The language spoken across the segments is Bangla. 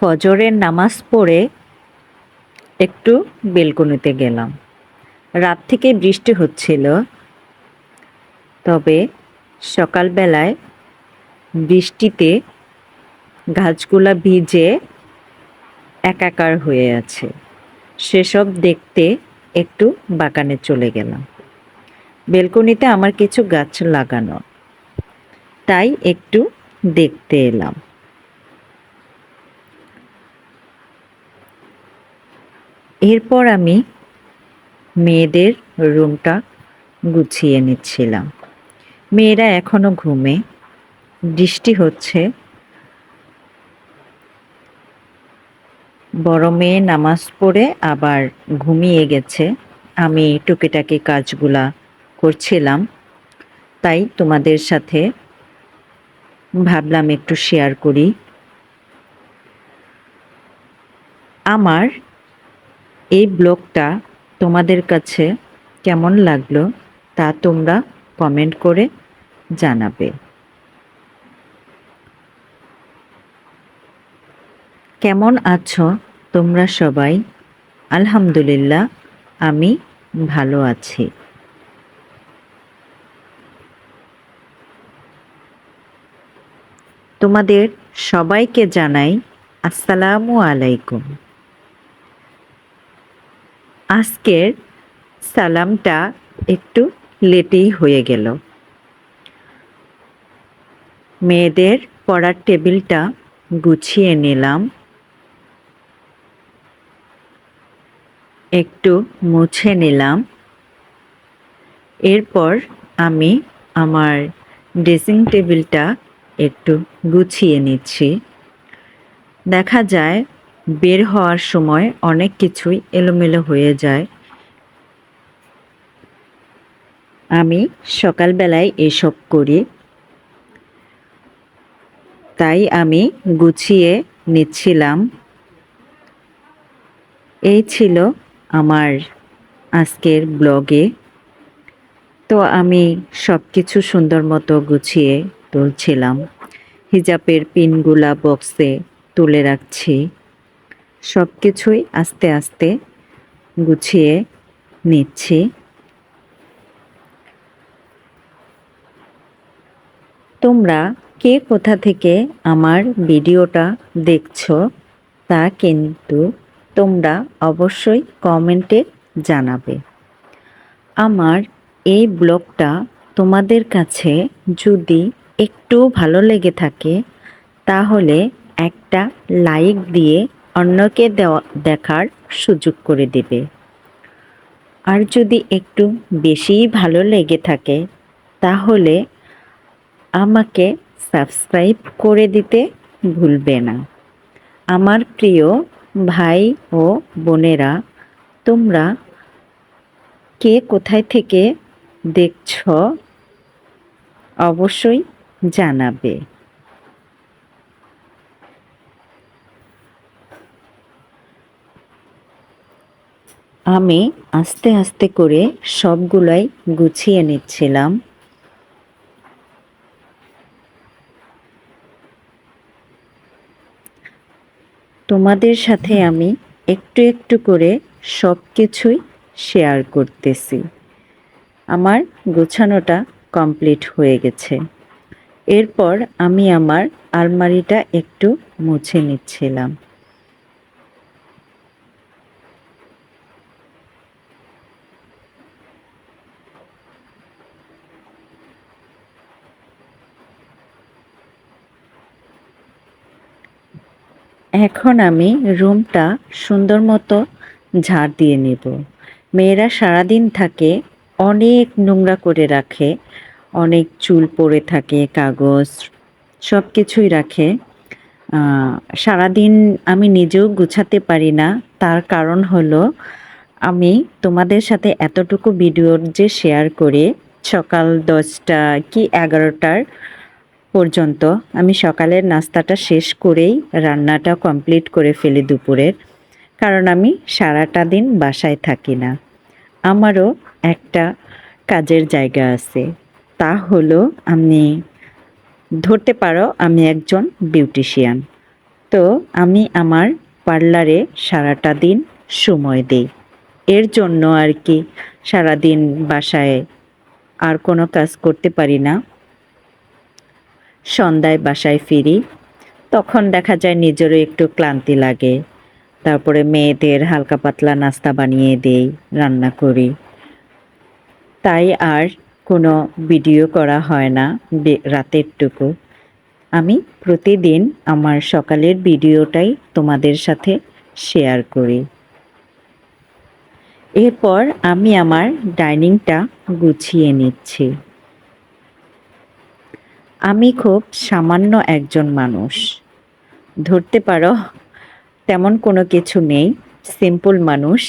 ফজরের নামাজ পড়ে একটু বেলকনিতে গেলাম। রাত থেকে বৃষ্টি হচ্ছিল, তবে সকালবেলায় বৃষ্টিতে গাছগুলা ভিজে একাকার হয়ে আছে। সেসব দেখতে একটু বাগানে চলে গেলাম। বেলকনিতে আমার কিছু গাছ লাগানো, তাই একটু দেখতে এলাম। এরপর আমি মেয়েদের রুমটা গুছিয়ে নিচ্ছিলাম। মেয়েরা এখনো ঘুমে, বৃষ্টি হচ্ছে। বড় মেয়ে নামাজ পড়ে আবার ঘুমিয়ে গেছে। আমি টুকিটাকি কাজগুলা করছিলাম, তাই তোমাদের সাথে ভাবলাম একটু শেয়ার করি। আমার এই ব্লগটা তোমাদের কাছে কেমন লাগলো তা তোমরা কমেন্ট করে জানাবে। কেমন আছো তোমরা সবাই? আলহামদুলিল্লাহ, আমি ভালো আছি। তোমাদের সবাইকে জানাই আসসালামু আলাইকুম। আজকের সালামটা একটু লেটেই হয়ে গেল। মেয়েদের পড়ার টেবিলটা গুছিয়ে নিলাম, একটু মুছে নিলাম। এরপর আমি আমার ড্রেসিং টেবিলটা একটু গুছিয়ে নিচ্ছি। দেখা যায় বের হওয়ার সময় অনেক কিছুই এলোমেলো হয়ে যায়। আমি সকালবেলায় এসব করি, তাই আমি গুছিয়ে নিচ্ছিলাম। এই ছিল আমার আজকের ব্লগে। তো আমি সব কিছু সুন্দর মতো গুছিয়ে তুলছিলাম। হিজাবের পিনগুলা বক্সে তুলে রাখছি। সব কিছুই আস্তে আস্তে গুছিয়ে নিচ্ছি। তোমরা কে কোথা থেকে আমার ভিডিওটা দেখছো তা কিন্তু তোমরা অবশ্যই কমেন্টে জানাবে। আমার এই ব্লগটা তোমাদের কাছে যদি একটু ভালো লেগে থাকে তাহলে একটা লাইক দিয়ে অন্যকে দেখার সুযোগ করে দেবে। আর যদি একটু বেশিই ভালো লেগে থাকে তাহলে আমাকে সাবস্ক্রাইব করে দিতে ভুলবে না। আমার প্রিয় ভাই ও বোনেরা, তোমরা কে কোথায় থেকে দেখছ অবশ্যই জানাবে। আমি আস্তে আস্তে করে সবগুলাই গুছিয়ে নিচ্ছিলাম। তোমাদের সাথে আমি একটু একটু করে সব কিছুই শেয়ার করতেছি। আমার গোছানোটা কমপ্লিট হয়ে গেছে। এরপর আমি আমার আলমারিটা একটু মুছে নিচ্ছিলাম। এখন আমি রুমটা সুন্দর মতো ঝাড় দিয়ে নেব। মেয়েরা সারাদিন থাকে, অনেক নোংরা করে রাখে, অনেক চুল পড়ে থাকে, কাগজ সব কিছুই রাখে। সারাদিন আমি নিজেও গুছাতে পারি না। তার কারণ হলো আমি তোমাদের সাথে এতটুকু ভিডিও যে শেয়ার করি, সকাল 10টা কি 11টার পর্যন্ত আমি সকালের নাস্তাটা শেষ করেই রান্নাটা কমপ্লিট করে ফেলি দুপুরের। কারণ আমি সারাটা দিন বাসায় থাকি না। আমারও একটা কাজের জায়গা আছে, তা হলো আমি ধরতে পারো আমি একজন বিউটিশিয়ান। তো আমি আমার পার্লারে সারাটা দিন সময় দিই। এর জন্য আর কি সারাদিন বাসায় আর কোনো কাজ করতে পারি না। সন্ধ্যায় বাসায় ফিরি, তখন দেখা যায় নিজেরও একটু ক্লান্তি লাগে। তারপরে মেয়েদের হালকা পাতলা নাস্তা বানিয়ে দেই, রান্না করি। তাই আর কোনো ভিডিও করা হয় না রাতেরটুকু। আমি প্রতিদিন আমার সকালের ভিডিওটাই তোমাদের সাথে শেয়ার করি। এরপর আমি আমার ডাইনিংটা গুছিয়ে নিচ্ছি। আমি খুব সামান্য একজন মানুষ, ধরতে পারো তেমন কোনো কিছু নেই, সিম্পল মানুষ।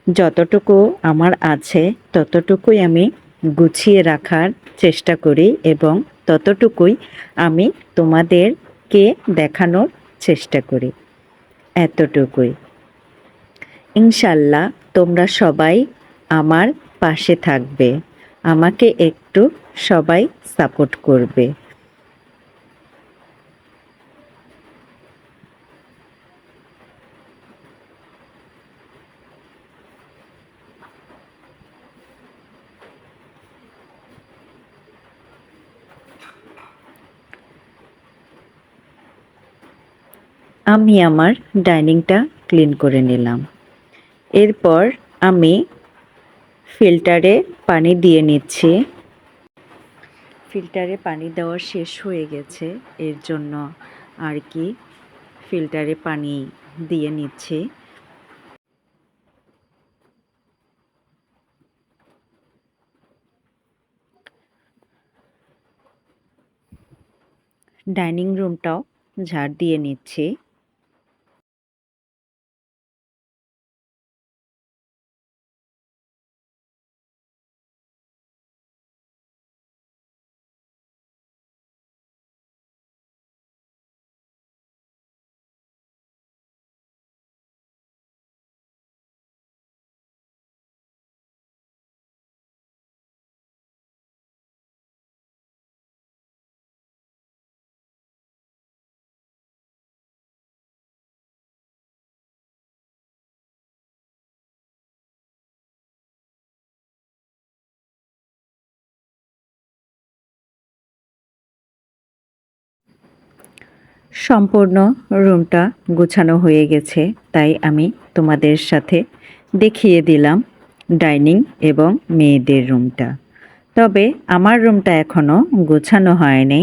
যতটুকু আমার আছে ততটুকুই আমি গুছিয়ে রাখার চেষ্টা করি এবং ততটুকুই আমি তোমাদেরকে দেখানোর চেষ্টা করি, এতটুকুই। ইনশাল্লাহ তোমরা সবাই আমার পাশে থাকবে, আমাকে একটু সবাই সাপোর্ট করবে। আমি আমার ডাইনিংটা ক্লিন করে নিলাম। এরপর আমি ফিল্টারে পানি দিয়ে নিচ্ছি। ফিল্টারে পানি দেওয়া শেষ হয়ে গেছে, এর জন্য আর কি ফিল্টারে পানি দিয়ে নিচ্ছি। ডাইনিং রুমটাও ঝাড় দিয়ে নিচ্ছি। সম্পূর্ণ রুমটা গোছানো হয়ে গেছে, তাই আমি তোমাদের সাথে দেখিয়ে দিলাম ডাইনিং এবং মেয়েদের রুমটা। তবে আমার রুমটা এখনও গোছানো হয়নি,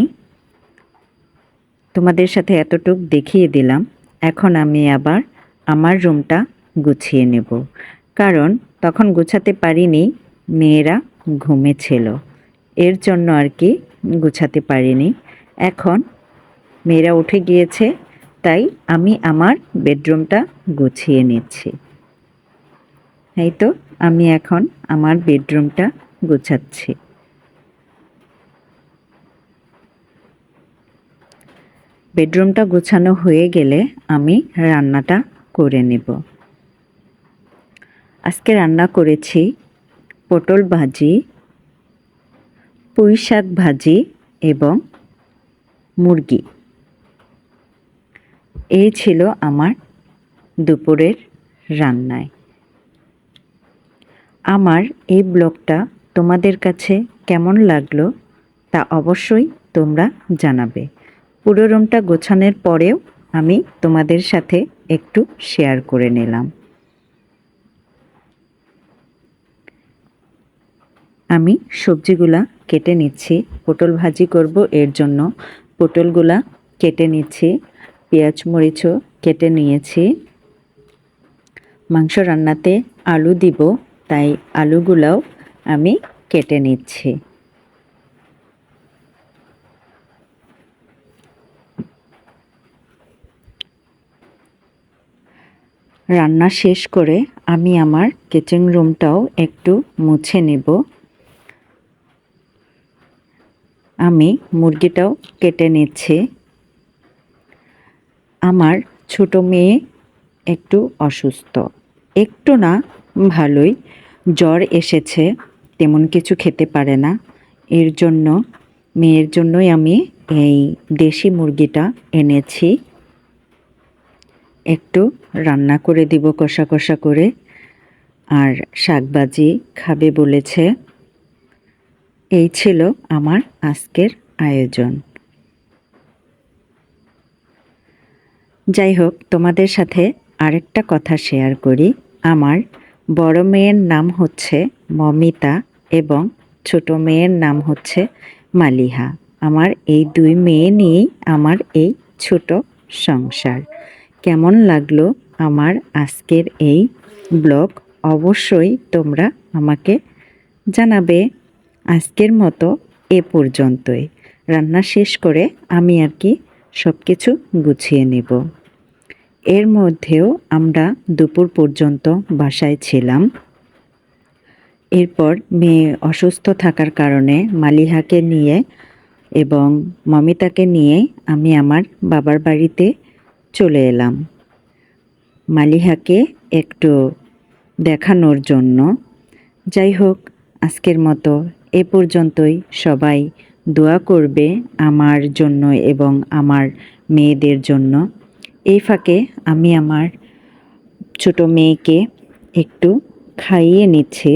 তোমাদের সাথে এতটুক দেখিয়ে দিলাম। এখন আমি আবার আমার রুমটা গুছিয়ে নেব, কারণ তখন গোছাতে পারিনি, মেয়েরা ঘুমেছিল, এর জন্য আর কি গুছাতে পারিনি। এখন মেয়েরা উঠে গিয়েছে, তাই আমি আমার বেডরুমটা গুছিয়ে নিচ্ছি। এই তো আমি এখন আমার বেডরুমটা গুছাচ্ছি। বেডরুমটা গোছানো হয়ে গেলে আমি রান্নাটা করে নেব। আজকে রান্না করেছি পটল ভাজি, পুঁই শাক ভাজি এবং মুরগি। এই ছিল আমার দুপুরের রান্নায়। আমার এই ব্লগটা তোমাদের কাছে কেমন লাগলো তা অবশ্যই তোমরা জানাবে। পুরো রুমটা গোছানোর পরেও আমি তোমাদের সাথে একটু শেয়ার করে নিলাম। আমি সবজিগুলা কেটে নিচ্ছি, পটল ভাজি করব, এর জন্য পটলগুলা কেটে নিচ্ছি, পেঁয়াজ মরিচও কেটে নিয়েছি। মাংস রান্নাতে আলু দিব, তাই আলুগুলাও আমি কেটে নিচ্ছি। রান্না শেষ করে আমি আমার কিচেন রুমটাও একটু মুছে নেব। আমি মুরগিটাও কেটে নিচ্ছি। আমার ছোট মেয়ে একটু অসুস্থ, একটু না ভালোই, জ্বর এসেছে, তেমন কিছু খেতে পারে না। এর জন্য মেয়ের জন্যই আমি এই দেশি মুরগিটা এনেছি। একটু রান্না করে দিব কষা কষা করে, আর শাকভাজি খাবে বলেছে। এই ছিল আমার আজকের আয়োজন। যাই হোক, তোমাদের সাথে আরেকটা কথা শেয়ার করি। আমার বড় মেয়ের নাম হচ্ছে মমিতা এবং ছোট মেয়ের নাম হচ্ছে মালিহা। আমার এই 2 মেয়ে নিয়েই আমার এই ছোট সংসার। কেমন লাগলো আমার আজকের এই ব্লগ? অবশ্যই তোমরা আমাকে জানাবে। আজকের মতো এ পর্যন্তই। রান্না শেষ করে আমি আর কি সব কিছু গুছিয়ে নেব। এর মধ্যেও আমরা দুপুর পর্যন্ত বাসায় ছিলাম। এরপর মেয়ে অসুস্থ থাকার কারণে মালিহাকে নিয়ে এবং মমিতাকে নিয়ে আমি আমার বাবার বাড়িতে চলে এলাম মালিহাকে একটু দেখানোর জন্য। যাই হোক, আজকের মতো এ পর্যন্তই। সবাই দোয়া করবে আমার জন্য এবং আমার মেয়েদের জন্য। এই ফাঁকে আমি আমার ছোট মেয়েকে একটু খাইয়ে নিচ্ছি,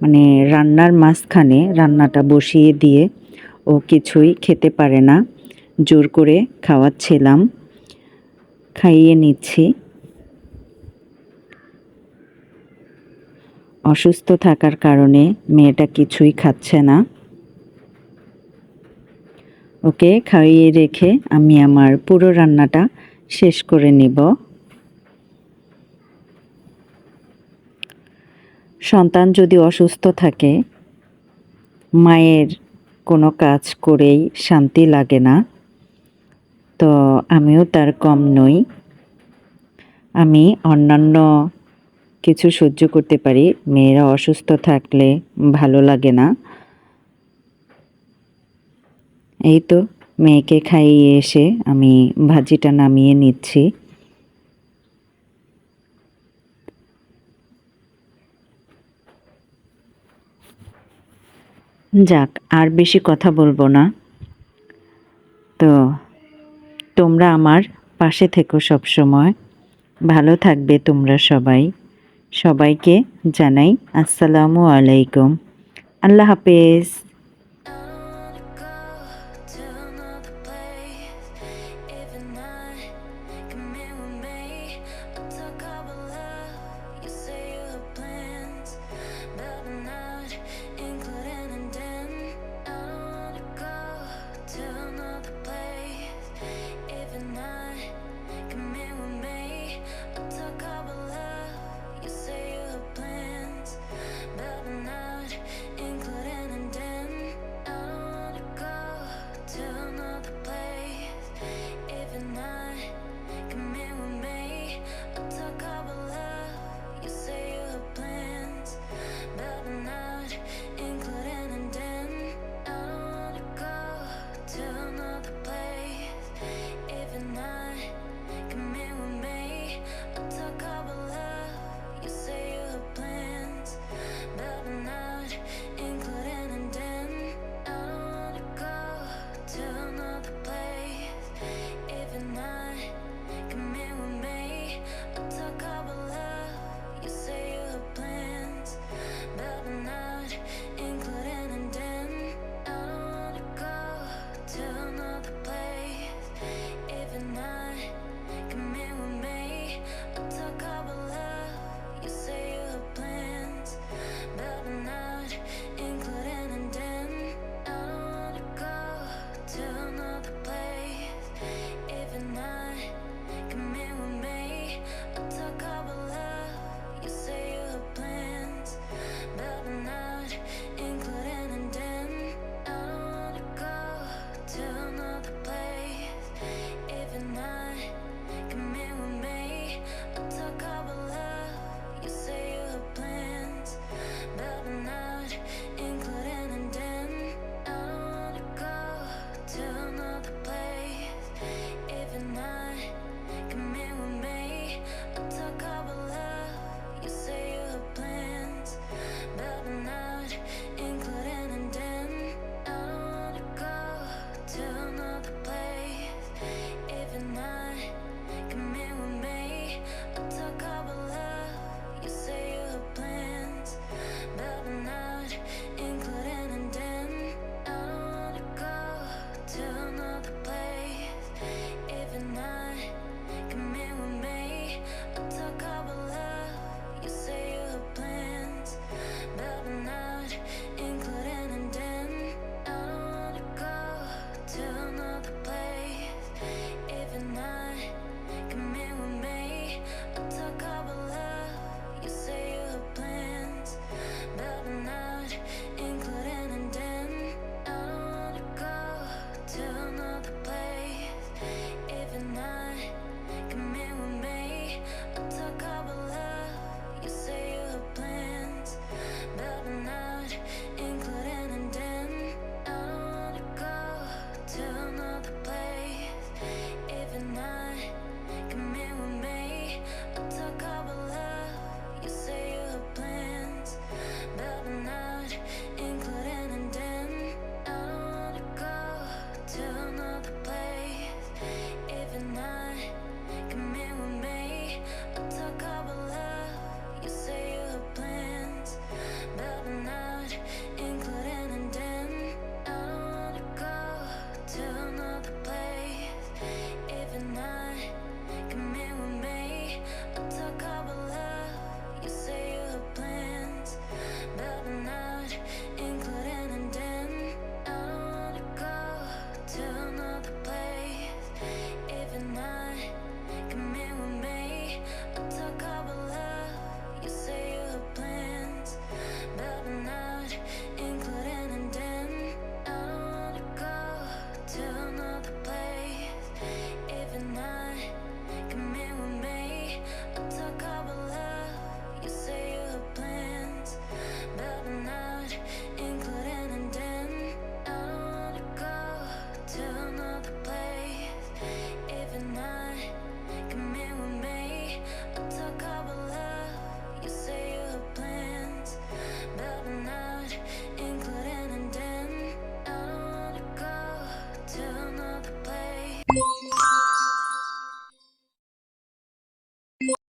মানে রান্নার মাঝখানে রান্নাটা বসিয়ে দিয়ে ও কিছুই খেতে পারে না, জোর করে খাওয়াচ্ছিলাম, খাইয়ে নিচ্ছি। অসুস্থ থাকার কারণে মেয়েটা কিছুই খাচ্ছে না। ওকে খাইয়ে রেখে আমি আমার পুরো রান্নাটা শেষ করে নেব। সন্তান যদি অসুস্থ থাকে, মায়ের কোনো কাজ করেই শান্তি লাগে না, তো আমিও তার কম নই। আমি অন্যান্য কিছু সহ্য করতে পারি, মেয়েরা অসুস্থ থাকলে ভালো লাগে না। এই তো মেয়েকে খাইয়ে এসে আমি ভাজিটা নামিয়ে নিচ্ছি। যাক, আর বেশি কথা বলবো না। তো তোমরা আমার পাশে থেকো সব সময়। ভালো থাকবে তোমরা সবাই। সবাইকে জানাই আসসালামু আলাইকুম। আল্লাহ হাফেজ। Including a dance.